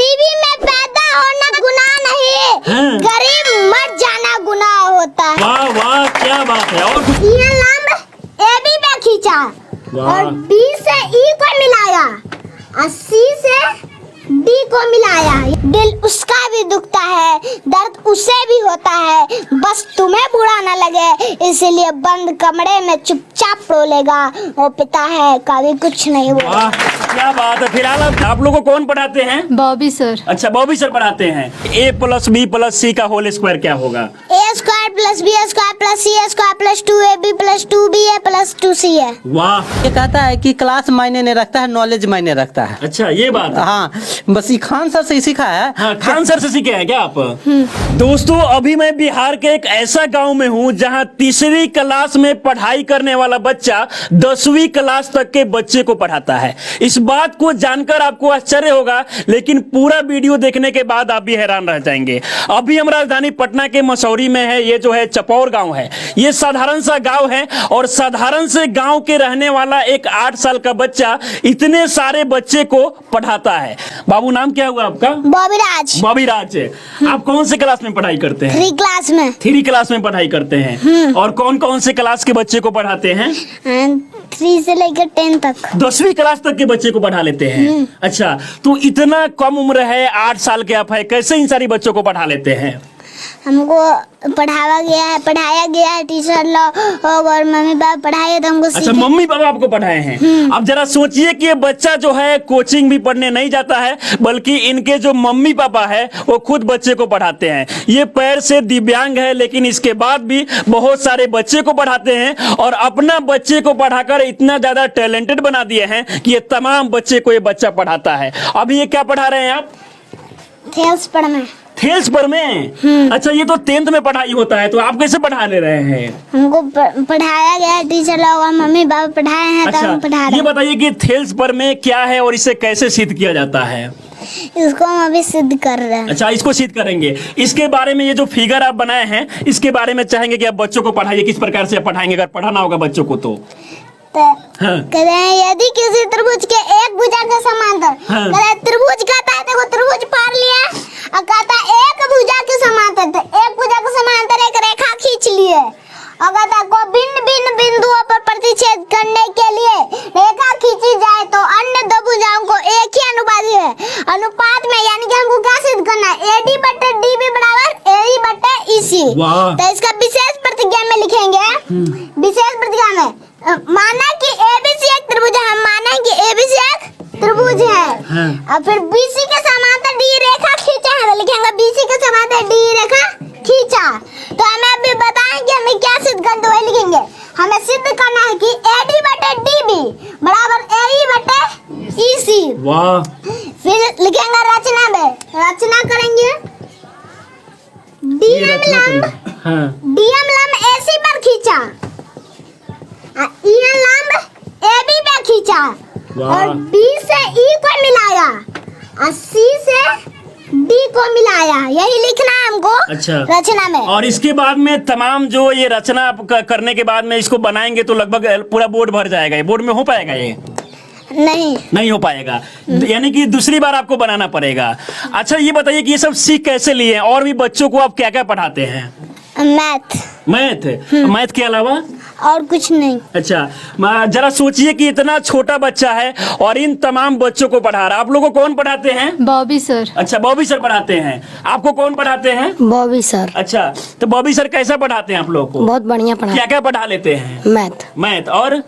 गरीबी में पैदा होना गुनाह नहीं, हाँ। गरीब मर जाना गुनाह होता है। वाह वाह, क्या बात है। और कुछ? ये लंब ए बी पे खींचा वाह। और बी से ई को मिलाया और सी से डी को मिलाया। दिल उसका भी दुखता है, दर्द उसे भी होता है, बस तुम्हें बुरा न लगे इसलिए बंद कमरे में चुपचाप रोलेगा। वो पिता है कभी कुछ नहीं बोलेगा। वाह, क्या बात है। फिलहाल आप लोगों को कौन पढ़ाते हैं? बॉबी सर। अच्छा, बॉबी सर पढ़ाते हैं। a + b + c का होल स्क्वायर क्या होगा? a² + b² + c² + 2ab + 2ba + 2c है। वाह, ये कहता है कि क्लास मायने नहीं रखता है, नॉलेज मायने रखता है। अच्छा ये बात है। हाँ, बस ये खान सर से ही सीखा है। हाँ, खान सर से सीखे हैं क्या आप? दोस्तों, अभी मैं बिहार के एक ऐसा गांव में हूं जहां तीसरी क्लास में पढ़ाई करने वाला बच्चा 10वीं क्लास तक के बच्चे को पढ़ाता है। इस बात को जानकर आपको आश्चर्य होगा, लेकिन पूरा वीडियो देखने के बाद आप भी हैरान रह जाएंगे। अभी हम राजधानी पटना के मसौरी में है। ये जो है चपौर गांव है। ये साधारण सा गांव है और साधारण से गांव के रहने वाला एक 8 साल का बच्चा इतने सारे बच्चे को पढ़ाता है। बाबू, नाम क्या हुआ आपका? बॉबी राज। बॉबी राज। आप कौन से क्लास में पढ़ाई करते हैं? 3 क्लास में। 3 क्लास में पढ़ाई करते हैं। और कौन कौन से क्लास के बच्चे को पढ़ाते हैं? 3 से लेकर 10 तक। 10वीं क्लास तक के बच्चे को पढ़ा लेते हैं। अच्छा, तो इतना कम उम्र है, 8 साल के आप है, कैसे इन सारी बच्चों को पढ़ा लेते हैं? हमको पढ़ाया गया है टीचर लोग और मम्मी पापा पढ़ाए तो हमको अच्छा, मम्मी पापा आपको पढ़ाए हैं। अब जरा सोचिए कि ये बच्चा जो है कोचिंग भी पढ़ने नहीं जाता है, बल्कि इनके जो मम्मी पापा है वो खुद बच्चे को पढ़ाते हैं। ये पैर से दिव्यांग है, लेकिन इसके बाद भी बहुत सारे बच्चे को पढ़ाते हैं और अपना बच्चे को पढ़ाकर इतना ज्यादा टैलेंटेड बना दिए हैं कि ये तमाम बच्चे को ये बच्चा पढ़ाता है। अभी ये क्या पढ़ा रहे हैं आप? थेल्स पर में। थेल्स पर में? अच्छा, ये तो 10th में पढ़ाई होता है, तो आप कैसे पढ़ा ले रहे हैं? हमको पढ़ाया गया है टीचर लोग और मम्मी पापा पढ़ाए हैं तो हम पढ़ा रहे ये हैं। बताइए कि थेल्स पर में क्या है और इसे कैसे सिद्ध किया जाता है? इसको हम अभी सिद्ध कर रहे हैं। अच्छा, इसको सिद्ध करेंगे। इसके बारे में ये जो फिगर आप बनाए हैं, इसके बारे में चाहेंगे कि आप बच्चों को पढ़ाइए। किस प्रकार से आप पढ़ाएंगे अगर पढ़ाना होगा बच्चों को तो? हाँ। कहते हैं यदि किसी त्रिभुज के एक भुजा के समांतर, हाँ। कहते हैं त्रिभुज कहता है, देखो त्रिभुज पार लिया और कहता है एक भुजा के समांतर, तो एक भुजा के समांतर एक रेखा खींच लिए और कहता है को भिन्न भिन्न बिंदुओं पर प्रतिच्छेद करने के लिए रेखा खींची जाए तो अन्य दो भुजाओं को एक ही अनुपात है। अनुपात में यानी कि हमको क्या सिद्ध करना है? AD/DB = AE/EC। तो इसका विशेष प्रतिज्ञा में लिखेंगे। विशेष प्रतिज्ञा में माना कि ABC एक त्रिभुज है, हम माना कि ABC एक त्रिभुज है। और फिर BC के समांतर D रेखा खींचा है, तो लिखेंगे BC के समांतर D रेखा खींचा। तो हमें अभी बताएं कि हमें क्या सिद्ध करना है, लिखेंगे। हमें सिद्ध करना है कि AD/DB = AE/EC। वाह। फिर लिखेंगे रचना में, रचना करेंगे। DM लंब AC पर खींचा, EN लंब AB पे खींचा और D से E को मिलाया और C से D को मिलाया। यही लिखना है हमको। अच्छा। रचना में। और इसके बाद में तमाम जो ये रचना आप करने के बाद में इसको बनाएंगे तो लगभग पूरा बोर्ड भर जाएगा। ये बोर्ड में हो पाएगा? ये नहीं हो पाएगा, यानी कि दूसरी बार आपको बनाना पड़ेगा। अच्छा, ये बताइए कि ये सब सीख कैसे लिए और भी बच्चों को आप क्या क्या पढ़ाते हैं? मैथ के अलावा और कुछ नहीं। अच्छा, जरा सोचिए कि इतना छोटा बच्चा है और इन तमाम बच्चों को पढ़ा रहा है। आप लोगों को कौन पढ़ाते हैं? बॉबी सर। अच्छा, बॉबी सर पढ़ाते हैं। आपको कौन पढ़ाते हैं? बॉबी सर। अच्छा, तो बॉबी सर कैसा पढ़ाते हैं आप लोगों को? बहुत बढ़िया पढ़ा। क्या क्या पढ़ा लेते हैं? मैथ और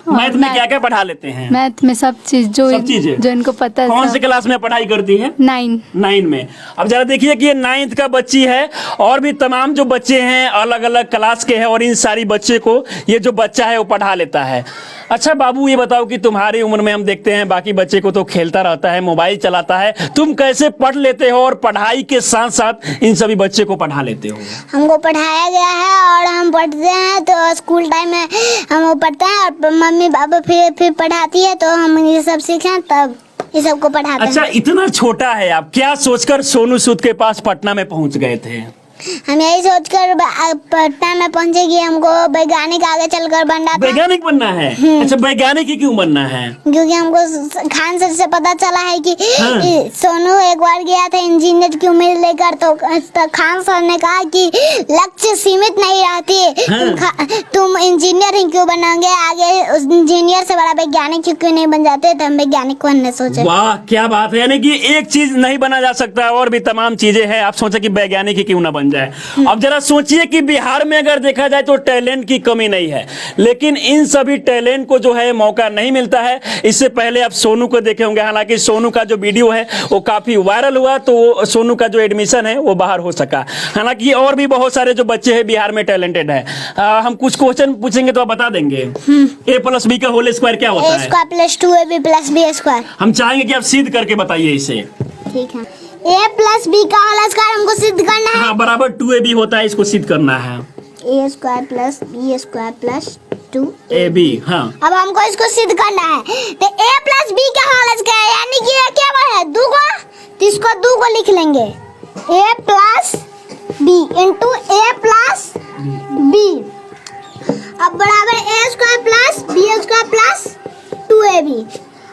मैथ में क्या क्या पढ़ा लेते हैं? मैथ में सब चीज जो इनको पता है। कौन से क्लास में पढ़ाई करती है? 9 में। अब जरा देखिए कि ये 9th का बच्ची है और भी तमाम जो बच्चे हैं अलग अलग क्लास के हैं और इन सारी बच्चे को ये जो बच्चा है वो पढ़ा लेता है। अच्छा बाबू, ये बताओ कि तुम्हारी उम्र में हम देखते हैं बाकी बच्चे को तो खेलता रहता है, मोबाइल चलाता है, तुम कैसे पढ़ लेते हो और पढ़ाई के साथ साथ इन सभी बच्चे को पढ़ा लेते हो? हमको पढ़ाया गया है और हम पढ़ते हैं, तो स्कूल टाइम में हम वो पढ़ते हैं और मम्मी पापा फिर पढ़ाती है, तो हम ये सब सीखें तब ये सबको पढ़ाते हैं। अच्छा, इतना छोटा है, आप क्या सोचकर सोनू सूद के पास पटना में पहुंच गए थे? हम यही सोचकर पटना में पहुंचे कि हमको वैज्ञानिक आगे चलकर बनना था, वैज्ञानिक बनना है। अच्छा, वैज्ञानिक ही क्यों बनना है? क्योंकि हमको खान सर से पता चला है कि हाँ। सोनू एक बार गया था इंजीनियर की उम्मीद लेकर, तो खान सर ने कहा कि लक्ष्य सीमित नहीं रहती, हाँ। तुम इंजीनियर ही क्यों बनोगे, आगे उस इंजीनियर से बड़ा वैज्ञानिक क्यों नहीं बन जाते, तो हम वैज्ञानिक बनने सोचे। वाह, क्या बात है। यानी कि एक चीज नहीं बना जा सकता, और भी तमाम चीजें हैं, आप सोचे कि वैज्ञानिक ही क्यों ना बन जाए। अब जरा सोचिए कि बिहार में अगर देखा जाए तो टैलेंट की कमी नहीं है, लेकिन इन सभी टैलेंट को जो है मौका नहीं मिलता है। इससे पहले आप सोनू को देखे होंगे, हालांकि सोनू का जो वीडियो है वो काफी वायरल हुआ, तो सोनू का जो एडमिशन है वो बाहर हो सका। हालांकि और भी बहुत सारे जो बच्चे हैं बिहार में टैलेंटेड है। हम कुछ क्वेश्चन पूछेंगे तो आप बता देंगे। a+b का होल स्क्वायर क्या होता है? a² + 2ab + b²। हम चाहेंगे कि आप सिद्ध करके बताइए इसे। ठीक है, a + b का होल स्क्वायर हमको सिद्ध करना है। हाँ, बराबर 2ab होता है, इसको सिद्ध करना है। a² + b² + 2ab। हाँ, अब हमको इसको सिद्ध करना है, तो a + b का होल स्क्वायर यानी कि ये क्या है, 2 को, तो इसको 2 को लिख लेंगे, a + b * a + b। अब बराबर a² + b² + 2ab।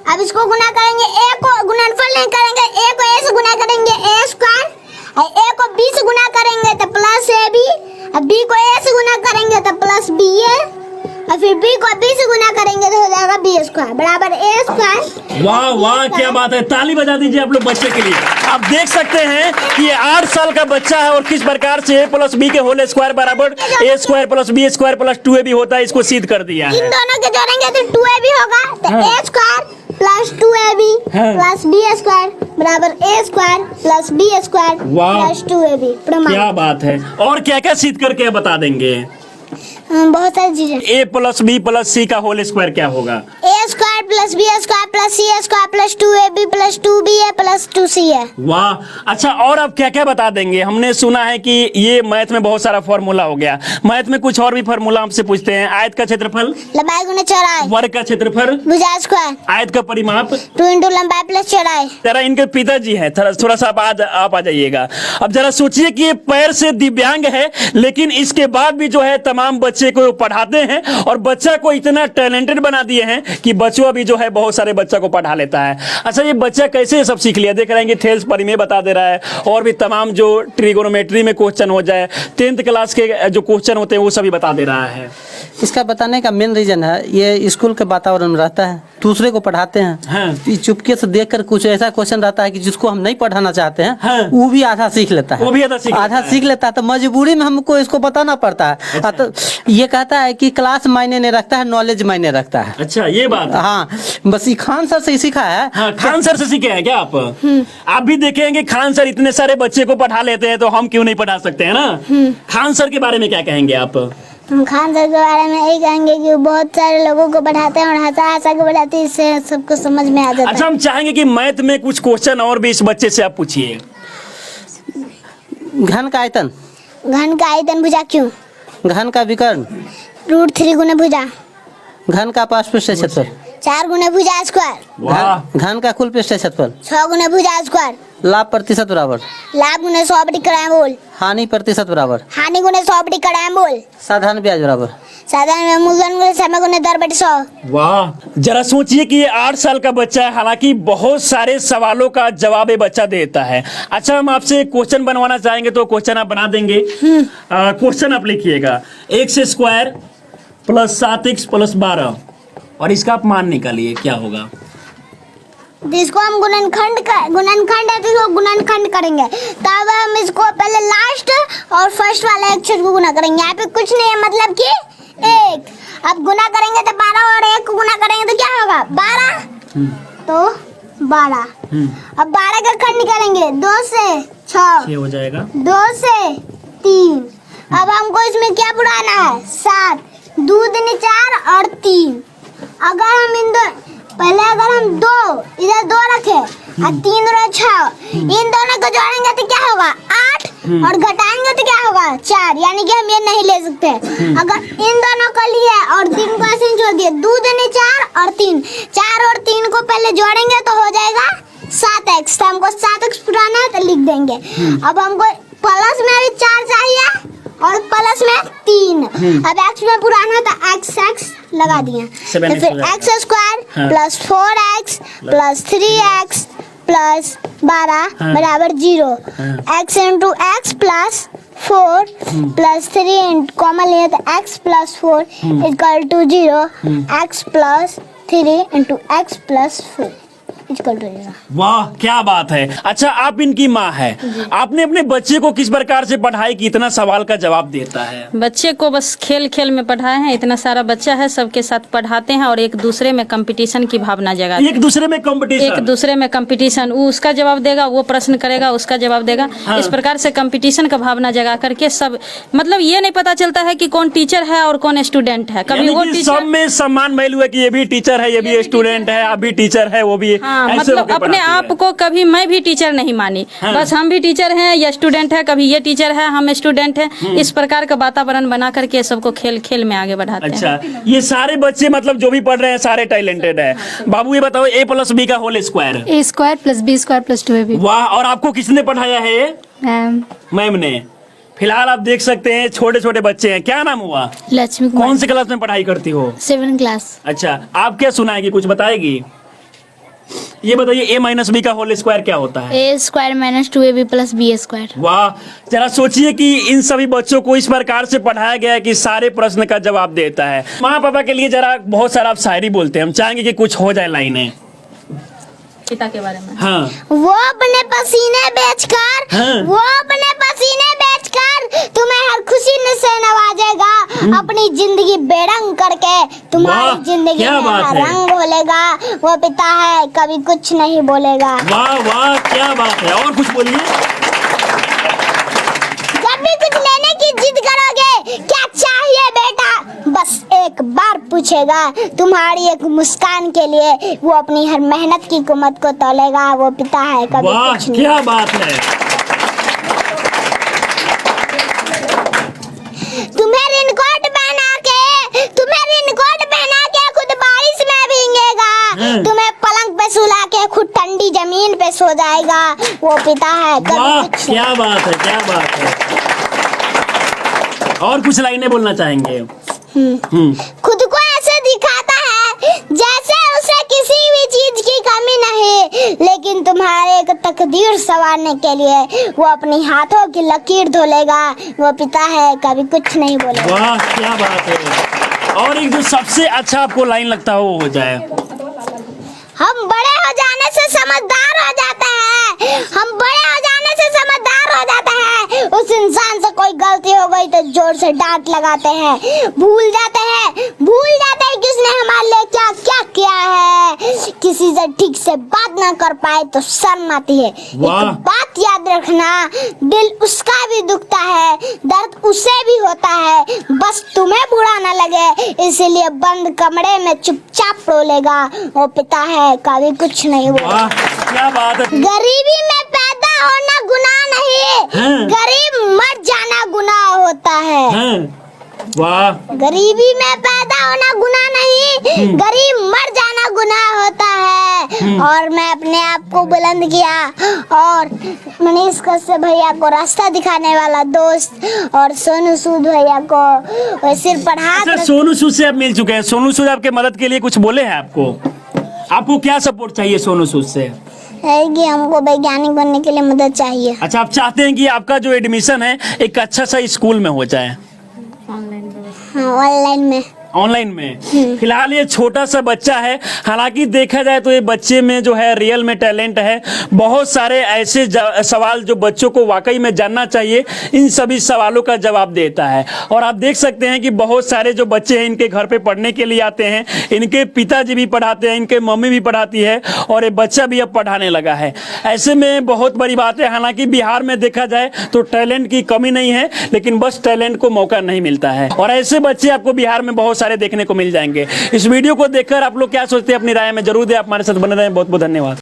अब इसको गुना करेंगे, a को गुणनफल नहीं करेंगे, a को a से गुना करेंगे a², और a को b से गुना करेंगे तो +ab, अब b को a से गुना करेंगे तो +ba, और फिर b को b से गुना करेंगे तो हो जाएगा b² बराबर a²। वाह वाह, क्या बात है। ताली बजा दीजिए आप लोग बच्चे के लिए। आप देख सकते हैं कि ये 8 साल का बच्चा है और किस प्रकार से a + b के होल स्क्वायर बराबर a² + b² + 2ab होता है, इसको सिद्ध कर दिया इन है। दोनों के जोड़ेंगे तो 2ab होगा, तो हाँ। a² + 2ab हाँ। + b² बराबर a² + b² वाह। + 2ab प्रमाण। क्या बात है। और क्या क्या सिद्ध करके बता देंगे? बहुत सारी चीजें। a + b + c का होल स्क्वायर क्या होगा? a² + b² + c² + 2ab + 2ba + 2c है। वाह, अच्छा, और आप क्या क्या बता देंगे? हमने सुना है कि ये मैथ में बहुत सारा फॉर्मूला हो गया, मैथ में कुछ और भी फॉर्मूला हमसे पूछते हैं। आयत का क्षेत्रफल, लंबाई गुना चौड़ाई, वर्ग का क्षेत्रफल, भुजा स्क्वायर, आयत का परिमाप। 2 × लंबाई + चौड़ाई। जरा इनके पिताजी हैं, थोड़ा सा आप आ जाइएगा। अब जरा सोचिए कि ये पैर से दिव्यांग है, लेकिन इसके बाद भी जो है तमाम बच्चे को पढ़ाते हैं, और बच्चा को इतना टैलेंटेड बना दिए हैं कि बच्चों अभी जो है बहुत सारे बच्चा को पढ़ा लेता है। अच्छा, ये बच्चा कैसे ये सब सीख लिया? देख रहे हैं कि थेल्स परिमेय बता दे रहा है, और भी तमाम जो ट्रिगोनोमेट्री में क्वेश्चन हो जाए, 10th क्लास के जो क्वेश्चन होते हैं वो सभी बता दे रहा है। इसका बताने का मेन रीजन है ये स्कूल के वातावरण में रहता है, दूसरे को पढ़ाते हैं। हाँ। चुपके से देखकर कुछ ऐसा क्वेश्चन रहता है कि जिसको हम नहीं पढ़ाना चाहते हैं, हाँ। वो भी आधा सीख लेता है, वो भी आधा सीख लेता है। तो मजबूरी में हमको इसको बताना पड़ता है। अच्छा। तो ये कहता है कि क्लास मायने नहीं रखता है, नॉलेज मायने रखता है। अच्छा, ये बात है। हाँ, बस ये खान सर से ही सीखा है। हाँ, खान सर से सीखे हैं क्या आप? आप भी देखेंगे खान सर इतने सारे बच्चे को पढ़ा लेते हैं, तो हम क्यों नहीं पढ़ा सकते हैं ना? खान सर के बारे में क्या कहेंगे आप? हम खान सर के बारे में यही कहेंगे कि वो बहुत सारे लोगों को पढ़ाते हैं और हंसा के पढ़ाते हैं, इससे सबको समझ में आ जाता अच्छा, है। हम चाहेंगे कि मैथ में कुछ क्वेश्चन और भी इस बच्चे से आप पूछिए। घन का आयतन, घन का आयतन भुजा क्यों, घन का विकर्ण, √3 गुना भुजा, घन का पार्श्व पृष्ठ क्षेत्रफल, 4 गुना भुजा स्क्वायर, वाह, घन का कुल पृष्ठ क्षेत्रफल, 6 गुना भुजा स्क्वायर, लाभ प्रतिशत बराबर, लाभ गुना 100/100 बोल, हानि प्रतिशत बराबर, हानि गुना 100/100 बोल, साधारण ब्याज बराबर। साधारण मूलधन गुना समय गुना दर बटे 100। वाह, जरा सोचिए कि ये 8 साल का बच्चा है, हालांकि बहुत सारे सवालों का जवाब ये बच्चा देता है। अच्छा, हम आपसे क्वेश्चन बनवाना चाहेंगे तो क्वेश्चन आप बना देंगे। क्वेश्चन आप लिखिएगा, x² + 7x + 12, और इसका आप मान निकालिए क्या होगा। जिसको हम गुणनखंड है तो इसको गुणनखंड करेंगे, तब हम इसको पहले लास्ट और फर्स्ट वाले अक्षर को गुना करेंगे। यहाँ पे कुछ नहीं है, मतलब कि 1। अब गुना करेंगे तो 12 और 1 को गुना करेंगे तो क्या होगा 12, तो 12। अब 12 का खंड करेंगे, 2 से 6 हो जाएगा, 2 से 3। अब हमको इसमें क्या बुलाना है 7, 2 दूनी 4 और 3। अगर हम पहले अगर हम 2 इधर 2 रखे और 3 और 6, इन दोनों को जोड़ेंगे तो क्या होगा 8, और घटाएंगे तो क्या होगा 4, यानी कि हम ये नहीं ले सकते। अगर इन दोनों को लिए और 3 को ऐसे जोड़ दिए, 2 दूनी 4 और 3, 4 और 3 को पहले जोड़ेंगे तो हो जाएगा 7x। तो हमको 7x पुराना है तो लिख देंगे। अब हमको प्लस में भी 4 चाहिए और प्लस में 3। अब x में पुराना था x लगा दिए, तो 7x फिर हो जाएगा। x स्क्वायर हाँ। Plus 4x plus 3x plus 12 हाँ। बराबर 0। हाँ। x इंटू एक्स प्लस 4 प्लस 3 कॉमन लिए तो x plus 4 equal to 0। x plus 3 into x plus 4 equal to 0। वाह क्या बात है। अच्छा आप इनकी माँ है, आपने अपने बच्चे को किस प्रकार से पढ़ाई कि इतना सवाल का जवाब देता है? बच्चे को बस खेल खेल में पढ़ाए हैं। इतना सारा बच्चा है, सबके साथ पढ़ाते हैं और एक दूसरे में कंपटीशन की भावना जगाते हैं। एक दूसरे में एक कंपटीशन, दूसरे में कंपटीशन, वो उसका जवाब देगा, वो प्रश्न करेगा, उसका जवाब देगा। हाँ। इस प्रकार से कंपटीशन का भावना जगा करके सब, मतलब ये नहीं पता चलता है कि कौन टीचर है और कौन स्टूडेंट है। कभी यानी वो कि सब टीचर, में सम्मान वैल्यू है कि ये भी टीचर है, ये भी स्टूडेंट है, आप भी टीचर है, वो भी हाँ, ऐसे मतलब होके अपने पढ़ाती है। आप को कभी मैं भी टीचर नहीं मानी। हाँ। बस हम भी टीचर हैं या स्टूडेंट है, कभी ये टीचर है हम स्टूडेंट हैं। इस प्रकार का वातावरण बना करके सबको खेल खेल में आगे बढ़ाते हैं। अच्छा ये सारे बच्चे मतलब जो भी पढ़ रहे हैं सारे टैलेंटेड है। बाबू ये बताओ a प्लस बी का whole square. A square plus B square plus 2ab। वाह, और आपको किसने पढ़ाया है ये? मैम मैम ने। फिलहाल आप देख सकते हैं छोटे छोटे बच्चे हैं। क्या नाम हुआ? लक्ष्मी कौन से क्लास में पढ़ाई करती हो? 7 क्लास। अच्छा आप क्या सुनाएगी, कुछ बताएगी? ये बताइए a माइनस बी का होल स्क्वायर क्या होता है? A square minus 2ab plus B square. वाह, जरा सोचिए कि इन सभी बच्चों को इस प्रकार से पढ़ाया गया है कि सारे प्रश्न का जवाब देता है। माँ पापा के लिए जरा बहुत सारा आप शायरी बोलते हैं, हम चाहेंगे कि कुछ हो जाए लाइनें। पिता के बारे में। हाँ वो अपने पसीने बेचकर हाँ। वो अपने पसीने बेचकर तुम्हें हर खुशी से नवाजेगा। अपनी जिंदगी बेरंग करके वाह, तुम्हारी जिंदगी क्या में बात है। रंग घोलेगा। वो पिता है कभी कुछ नहीं बोलेगा। वाह वाह क्या बात है। और कुछ बोलिए। जब भी कुछ लेने की जिद करोगे, क्या चाहिए बेटा, बस एक बार पूछेगा। तुम्हारी एक मुस्कान के लिए वो अपनी हर मेहनत की कीमत को तोलेगा। वो पिता है कभी वाह कुछ नहीं। क्या बात है। तुम्हें रेनकोट पहना के खुद बारिश में भीगेगा। तुम्हें पलंग पे सुला के खुद ठंडी जमीन पे सो जाएगा। वो पिता है कभी वाह कुछ क्या बात है, क्या बात है। और कुछ लाइनें बोलना चाहेंगे? खुद को ऐसे दिखाता है जैसे उसे किसी भी चीज की कमी नहीं, लेकिन तुम्हारे एक तकदीर संवारने के लिए वो अपनी हाथों की लकीर धोलेगा। वो पिता है कभी कुछ नहीं बोलेगा। वाह क्या बात है। और एक जो सबसे अच्छा आपको लाइन लगता हो वो हो जाए। हम बड़े हो जाने से समझदार हो जाते हैं। हम बड़े हो जाने से समझदार हो जाते हैं। उस इंसान से कोई गलती हो गई तो जोर से डांट लगाते हैं। भूल जाते हैं कि उसने हमारे लिए क्या क्या किया है। किसी से ठीक से बात ना कर पाए तो शर्म आती है। वाह। एक बात याद रखना, दिल उसका भी दुखता है, दर्द उसे भी होता है, बस तुम्हें बुरा ना लगे इसीलिए बंद कमरे में चुपचाप रोलेगा। वो पिता है कभी कुछ नहीं बोलेगा। वाह क्या बात है। गरीबी में पैदा होना गुनाह नहीं, हाँ। गरीब मर जाना गुनाह होता है। हाँ। वाह गरीबी में पैदा होना गुनाह नहीं, गरीब मर जाना गुनाह होता है। और मैं अपने आप को बुलंद किया और मनीष कश्यप भैया को रास्ता दिखाने वाला दोस्त और सोनू सूद भैया को सिर्फ पढ़ा। अच्छा सोनू सूद से आप मिल चुके हैं, सोनू सूद आपके मदद के लिए कुछ बोले हैं आपको? आपको क्या सपोर्ट चाहिए सोनू सूद से? है कि हमको वैज्ञानिक बनने के लिए मदद चाहिए। अच्छा आप चाहते हैं कि आपका जो एडमिशन है एक अच्छा सा स्कूल में हो जाए? हाँ, ऑनलाइन में। ऑनलाइन में। फिलहाल ये छोटा सा बच्चा है, हालांकि देखा जाए तो ये बच्चे में जो है रियल में टैलेंट है। बहुत सारे ऐसे सवाल जो बच्चों को वाकई में जानना चाहिए, इन सभी सवालों का जवाब देता है। और आप देख सकते हैं कि बहुत सारे जो बच्चे हैं इनके घर पे पढ़ने के लिए आते हैं, इनके पिताजी भी पढ़ाते हैं, इनके मम्मी भी पढ़ाती है और ये बच्चा भी अब पढ़ाने लगा है। ऐसे में बहुत बड़ी बात है। हालांकि बिहार में देखा जाए तो टैलेंट की कमी नहीं है, लेकिन बस टैलेंट को मौका नहीं मिलता है। और ऐसे बच्चे आपको बिहार में बहुत सारे देखने को मिल जाएंगे। इस वीडियो को देखकर आप लोग क्या सोचते हैं अपनी राय में जरूर दें। आप हमारे साथ बने रहें। बहुत बहुत धन्यवाद।